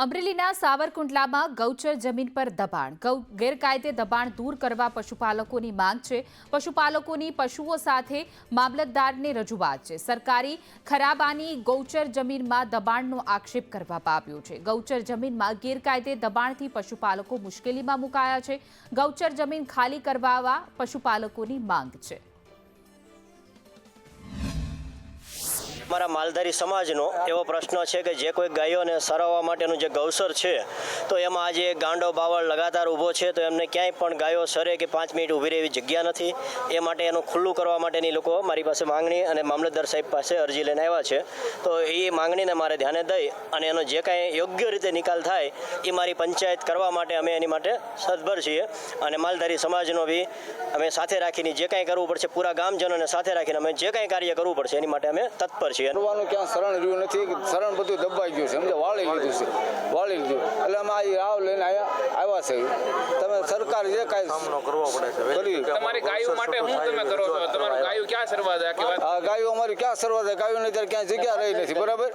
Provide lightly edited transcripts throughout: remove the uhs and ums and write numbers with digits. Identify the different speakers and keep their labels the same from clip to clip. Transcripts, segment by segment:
Speaker 1: અમરેલીના સાવરકુંડલામાં ગૌચર જમીન પર દબાણ ગેરકાયદે દબાણ દૂર કરવા પશુપાલકોની માંગ છે। પશુપાલકોની પશુઓ સાથે મામલતદારને રજૂઆત છે। સરકારી ખરાબાની ગૌચર જમીનમાં દબાણનો આક્ષેપ કરવામાં આવ્યો છે। ગૌચર જમીનમાં ગેરકાયદે દબાણથી પશુપાલકો મુશ્કેલીમાં મુકાયા છે। ગૌચર જમીન ખાલી કરવા પશુપાલકોની માંગ છે।
Speaker 2: અમારા માલધારી સમાજનો એવો પ્રશ્ન છે કે જે કોઈ ગાયોને સરાવવા માટેનું જે ગૌસર છે તો એમાં આજે ગાંડો બાવળ લગાતાર ઊભો છે તો એમને ક્યાંય પણ ગાયો સરે કે 5 મિનિટ ઊભી રહેવી જગ્યા નથી। એ માટે એનું ખુલ્લું કરવા માટેની લોકો મારી પાસે માંગણી અને મામલતદાર સાહેબ પાસે અરજી લઈને આવ્યા છે। તો એ માંગણીને મારે ધ્યાને દઈ અને એનો જે કાંઈ યોગ્ય રીતે નિકાલ થાય એ મારી પંચાયત કરવા માટે અમે એની માટે સદ્ધર છીએ અને માલધારી સમાજનો બી અમે સાથે રાખીને જે કાંઈ કરવું પડશે પૂરા ગામજનોને સાથે રાખીને અમે જે કાંઈ કાર્ય કરવું પડશે એની માટે અમે તત્પર છીએ।
Speaker 3: ક્યાં શરણ રહ્યું નથી, શરણ બધું દબાઈ ગયું છે, સમજે વાળી લીધું એટલે અમે આ લઈને આવ્યા છે। તમે સરકાર જે કાંઈ સામનો કરવો પડે છે
Speaker 4: તમારી ગાયો માટે શું તમે કરો છો? તમારું ગાયો ક્યાં સરવા જાય કે
Speaker 3: આ ગાયો અમારી ક્યાં સરવા જાય? ગાયોને ત્યારે ક્યાંય જગ્યા રહી નથી, બરાબર?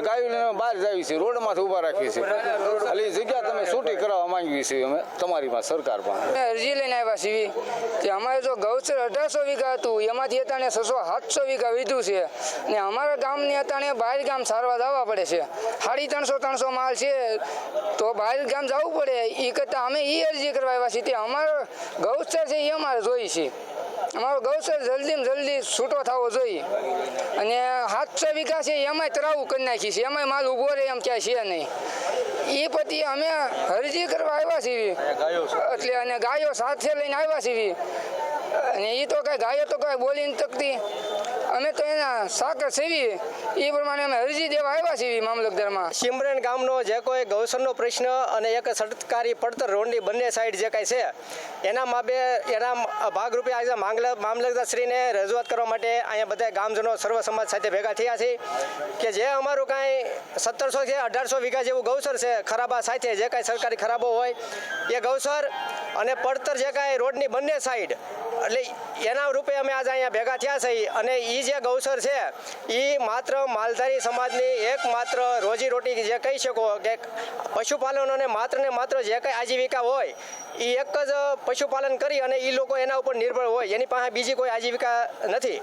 Speaker 3: ગાયોને બહાર જાવી છે, રોડમાંથી ઊભા રાખીએ છીએ એટલે એ જગ્યા તમે છૂટી કરાવવા માંગીએ છીએ અમે તમારી સરકાર પાસે
Speaker 5: અરજી લઈને આવ્યા છીએ કે અમારે જો ગૌચર 1800 વીઘા હતું એમાંથી અત્યારે 600-700 વીઘા વીધું છે ને અમારા ગામની અત્યારે બહાર ગામ સારવા જવા પડે છે। 350 માલ છે તો બહાર ગામ જવું પડે। એ કરતાં અમે એ અરજી કરવા આવ્યા છીએ કે અમારો ગૌચર છે એ અમારે જોઈએ છે। અમારો ગૌચર જલ્દીમાં જલ્દી છૂટો થવો જોઈએ અને 700 વીઘા છે એમાંય તરાવું કરી નાખી છે, એમાંય માલ ઊભો રહે એમ ક્યાંય છે નહીં। એ પછી અમે અરજી કરવા આવ્યા છીએ એટલે અને ગાયો સાથે લઈને આવ્યા છીએ અને એ તો કાંઈ ગાયો તો કાંઈ બોલીને તકતી અમે તો એના સાકર સેવી એ પ્રમાણે અમે અરજી દેવા આવ્યા છીએ મામલતદારમાં।
Speaker 2: સિમરન ગામનો જે કોઈ ગૌસરનો પ્રશ્ન અને એક સરકારી પડતર રોડની બંને સાઈડ જે કાંઈ છે એના ભાગરૂપે આજે મામલતદારશ્રીને રજૂઆત કરવા માટે અહીંયા બધા ગામજનો સર્વ સમાજ સાથે ભેગા થયા છે કે જે અમારું કાંઈ 1700 કે 1800 વીઘા જેવું ગૌસર છે ખરાબા સાથે જે કાંઈ સરકારી ખરાબો હોય એ ગૌસર અને પડતર જે કાંઈ રોડની બંને સાઈડ એટલે એના રૂપે અમે આજે અહીંયા ભેગા થયા છીએ અને એ જે ગૌસર છે એ માત્ર માલધારી સમાજની એકમાત્ર રોજીરોટી જે કહી શકો કે પશુપાલનોને માત્ર ને માત્ર જે કંઈ આજીવિકા હોય એ એક જ પશુપાલન કરી અને એ લોકો એના ઉપર નિર્ભર હોય, એની પાસે બીજી કોઈ આજીવિકા નથી।